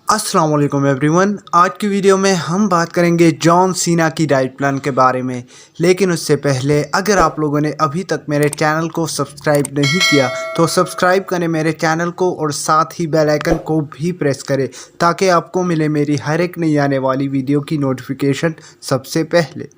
अस्सलाम वालेकुम एवरीवन। आज की वीडियो में हम बात करेंगे जॉन सीना की डाइट प्लान के बारे में। लेकिन उससे पहले अगर आप लोगों ने अभी तक मेरे चैनल को सब्सक्राइब नहीं किया तो सब्सक्राइब करें मेरे चैनल को और साथ ही बेल आइकन को भी प्रेस करें ताकि आपको मिले मेरी हर एक नई आने वाली वीडियो की नोटिफिकेशन सबसे पहले।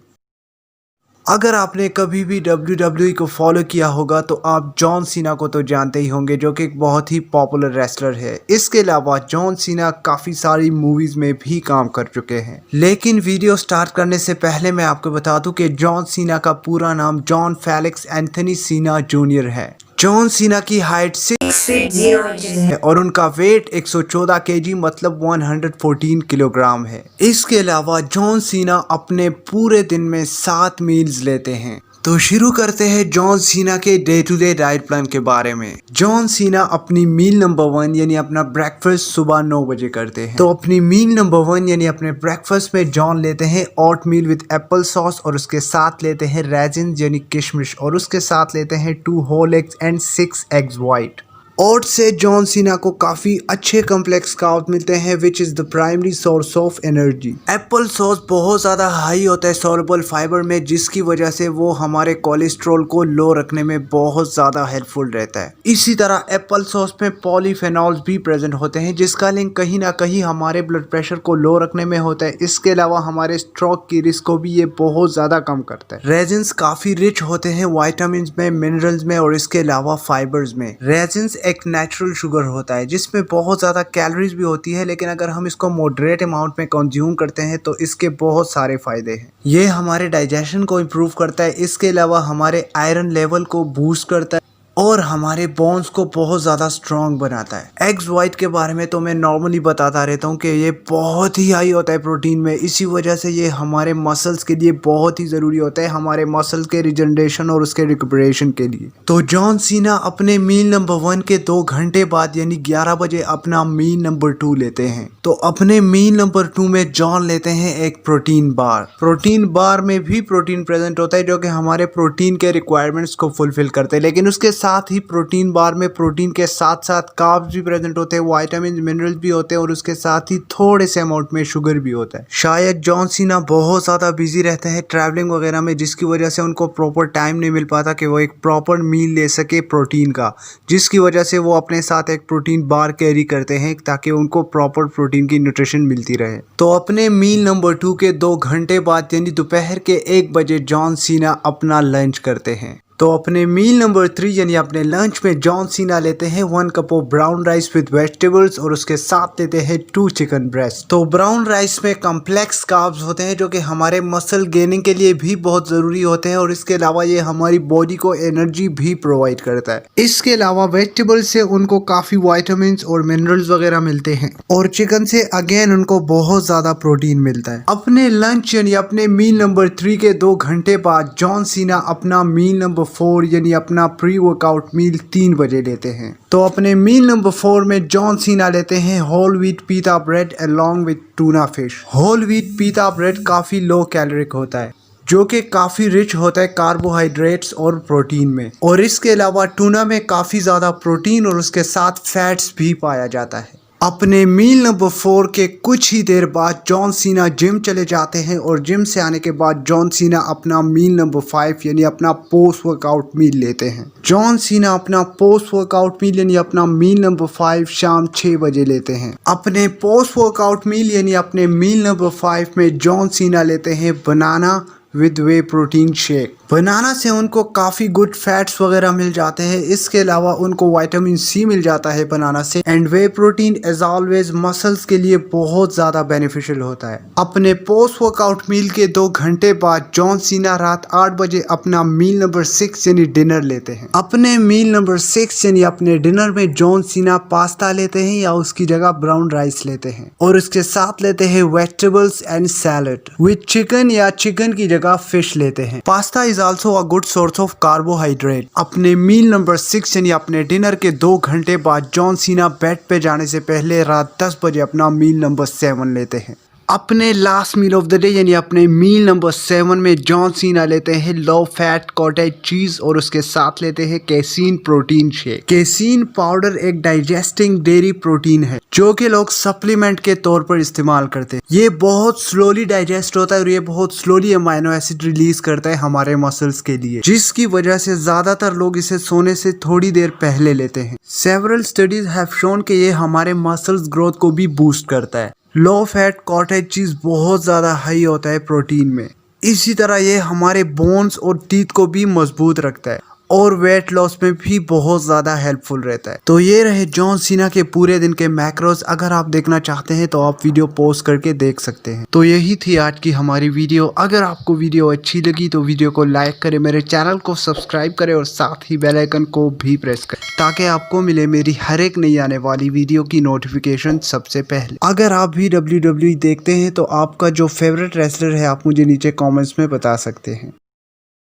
अगर आपने कभी भी WWE को फॉलो किया होगा तो आप जॉन सीना को तो जानते ही होंगे, जो कि एक बहुत ही पॉपुलर रेसलर है। इसके अलावा जॉन सीना काफ़ी सारी मूवीज़ में भी काम कर चुके हैं। लेकिन वीडियो स्टार्ट करने से पहले मैं आपको बता दूं कि जॉन सीना का पूरा नाम जॉन फेलिक्स एंथनी सीना जूनियर है। जॉन सीना की हाइट 6 फीट 0 इंचेस है और उनका वेट 114 केजी मतलब 114 किलोग्राम है। इसके अलावा जॉन सीना अपने पूरे दिन में 7 मील्स लेते हैं। तो शुरू करते हैं जॉन सीना के day to day diet plan के बारे में। जॉन सीना अपनी मील नंबर 1 यानी अपना ब्रेकफास्ट सुबह 9 बजे करते हैं। तो अपनी मील नंबर 1 यानी अपने ब्रेकफास्ट में जॉन लेते हैं ओट मील विद एप्पल सॉस और उसके साथ लेते हैं रेजिन यानी किशमिश और उसके साथ लेते हैं 2 whole eggs and 6 eggs white. Oat से जॉन सीना को काफ़ी अच्छे कॉम्प्लेक्स कार्ब्स मिलते हैं which is the primary source of energy. Apple sauce बहुत ज़्यादा हाई होता है सॉल्युबल फाइबर में, जिसकी वजह से वो हमारे कोलेस्ट्रॉल को लो रखने में बहुत ज़्यादा हेल्पफुल रहता है। इसी तरह एप्पल सॉस में पॉलीफेनॉल्स भी प्रेजेंट होते हैं जिसका लिंक कहीं ना कहीं हमारे ब्लड प्रेशर को लो रखने में होता है। इसके अलावा हमारे स्ट्रोक की रिस्क को भी ये बहुत ज़्यादा कम करता है। रेजिन्स काफ़ी रिच होते हैं वाइटामिन में, मिनरल्स में और इसके अलावा फाइबर्स में। रेजिन्स एक नेचुरल शुगर होता है जिसमें बहुत ज़्यादा कैलोरीज भी होती है, लेकिन अगर हम इसको मॉडरेट अमाउंट में कंज्यूम करते हैं तो इसके बहुत सारे फ़ायदे हैं। ये हमारे डाइजेशन को इम्प्रूव करता है, इसके अलावा हमारे आयरन लेवल को बूस्ट करता है और हमारे बोन्स को बहुत ज़्यादा स्ट्रॉन्ग बनाता है। एग्स वाइट के बारे में तो मैं नॉर्मली बताता रहता हूँ कि ये बहुत ही हाई होता है प्रोटीन में, इसी वजह से ये हमारे मसल्स के लिए बहुत ही ज़रूरी होता है, हमारे मसल्स के रिजनरेशन और उसके रिकवरेशन के लिए। तो जॉन सीना अपने मील नंबर 1 के 2 घंटे बाद यानी 11 बजे अपना मील नंबर 2 लेते हैं। तो अपने मील नंबर 2 में जॉन लेते हैं एक प्रोटीन बार। प्रोटीन बार में भी प्रोटीन प्रेजेंट होता है जो कि हमारे प्रोटीन के रिक्वायरमेंट्स को फुलफिल करते हैं, लेकिन उसके साथ ही प्रोटीन बार में प्रोटीन के साथ साथ कार्ब्स भी प्रेजेंट होते हैं, विटामिन मिनरल्स भी होते हैं और उसके साथ ही थोड़े से अमाउंट में शुगर भी होता है। शायद जॉन सीना बहुत ज़्यादा बिजी रहते हैं ट्रैवलिंग वगैरह में, जिसकी वजह से उनको प्रॉपर टाइम नहीं मिल पाता कि वो एक प्रॉपर मील ले सके प्रोटीन का, जिसकी वजह से वो अपने साथ एक प्रोटीन बार कैरी करते हैं ताकि उनको प्रॉपर प्रोटीन की न्यूट्रिशन मिलती रहे। तो अपने मील नंबर 2 के 2 घंटे बाद यानी दोपहर के 1 बजे जॉन सीना अपना लंच करते हैं। तो अपने मील नंबर 3 यानी अपने लंच में जॉन सीना लेते हैं 1 cup of brown rice with vegetables और उसके साथ लेते हैं 2 चिकन ब्रेस्ट। तो ब्राउन राइस में कॉम्प्लेक्स कार्ब्स होते हैं जो कि हमारे मसल गेनिंग के लिए भी बहुत ज़रूरी होते हैं और इसके अलावा ये हमारी बॉडी को एनर्जी भी प्रोवाइड करता है। इसके अलावा वेजिटेबल्स से उनको काफ़ी वाइटामिन और मिनरल्स वगैरह मिलते हैं और चिकन से अगेन उनको बहुत ज़्यादा प्रोटीन मिलता है। अपने लंच यानी अपने मील नंबर 3 के 2 घंटे बाद जॉन सीना अपना मील नंबर 4 यानी अपना प्री वर्कआउट मील 3 बजे लेते हैं। तो अपने मील नंबर 4 में जॉन सीना लेते हैं whole wheat pita bread along with tuna fish. Whole wheat pita bread काफ़ी लो कैलोरिक होता है जो कि काफ़ी रिच होता है कार्बोहाइड्रेट्स और प्रोटीन में, और इसके अलावा टूना में काफ़ी ज़्यादा प्रोटीन और उसके साथ फैट्स भी पाया जाता है। अपने मील नंबर 4 के कुछ ही देर बाद जॉन सीना जिम चले जाते हैं और जिम से आने के बाद जॉन सीना अपना मील नंबर 5 यानी अपना पोस्ट वर्कआउट मील लेते हैं। जॉन सीना अपना पोस्ट वर्कआउट मील यानी अपना मील नंबर 5 शाम 6 बजे लेते हैं। अपने पोस्ट वर्कआउट मील यानी अपने मील नंबर 5 में जॉन सीना लेते हैं बनाना विद वे प्रोटीन शेक। बनाना से उनको काफ़ी गुड फैट्स वगैरह मिल जाते हैं, इसके अलावा उनको विटामिन सी मिल जाता है बनाना से, and whey protein as always muscles के लिए बहुत ज़्यादा बेनिफिशियल होता है। अपने पोस्ट वर्कआउट मील के 2 घंटे बाद जॉन सीना रात 8 बजे अपना मील नंबर 6 यानी डिनर लेते हैं। अपने मील नंबर 6 यानी अपने डिनर में जॉन सीना पास्ता लेते हैं या उसकी जगह ब्राउन राइस लेते हैं और इसके साथ लेते हैं vegetables and salad with chicken या चिकन की जगह फिश लेते हैं। Pasta is also a good source of carbohydrate. अपने मील नंबर 6 यानी अपने डिनर के 2 घंटे बाद जॉन सीना बेड पे जाने से पहले रात 10 बजे अपना मील नंबर 7 लेते हैं। अपने last meal of the day यानी अपने मील नंबर 7 में जॉन सीना लेते हैं लो फैट कॉटेज चीज और उसके साथ लेते हैं casein protein shake. Casein powder एक डाइजेस्टिंग डेयरी प्रोटीन है जो कि लोग सप्लीमेंट के तौर पर इस्तेमाल करते हैं। ये बहुत स्लोली डाइजेस्ट होता है और ये बहुत स्लोली अमाइनो एसिड रिलीज करता है हमारे मसल्स के लिए, जिसकी वजह से ज्यादातर लोग इसे सोने से थोड़ी देर पहले लेते हैं। सेवरल स्टडीज हैव शोन कि ये हमारे मसल्स ग्रोथ को भी बूस्ट करता है। लो फैट कॉटेज चीज बहुत ज्यादा हाई होता है प्रोटीन में। इसी तरह ये हमारे बोन्स और टीथ को भी मजबूत रखता है और वेट लॉस में भी बहुत ज़्यादा हेल्पफुल रहता है। तो ये रहे जॉन सीना के पूरे दिन के मैक्रोस। अगर आप देखना चाहते हैं तो आप वीडियो पॉज करके देख सकते हैं। तो यही थी आज की हमारी वीडियो। अगर आपको वीडियो अच्छी लगी तो वीडियो को लाइक करें, मेरे चैनल को सब्सक्राइब करें और साथ ही बेल आइकन को भी प्रेस करें ताकि आपको मिले मेरी हर एक नई आने वाली वीडियो की नोटिफिकेशन सबसे पहले। अगर आप भी WWE देखते हैं तो आपका जो फेवरेट रेसलर है आप मुझे नीचे कॉमेंट्स में बता सकते हैं।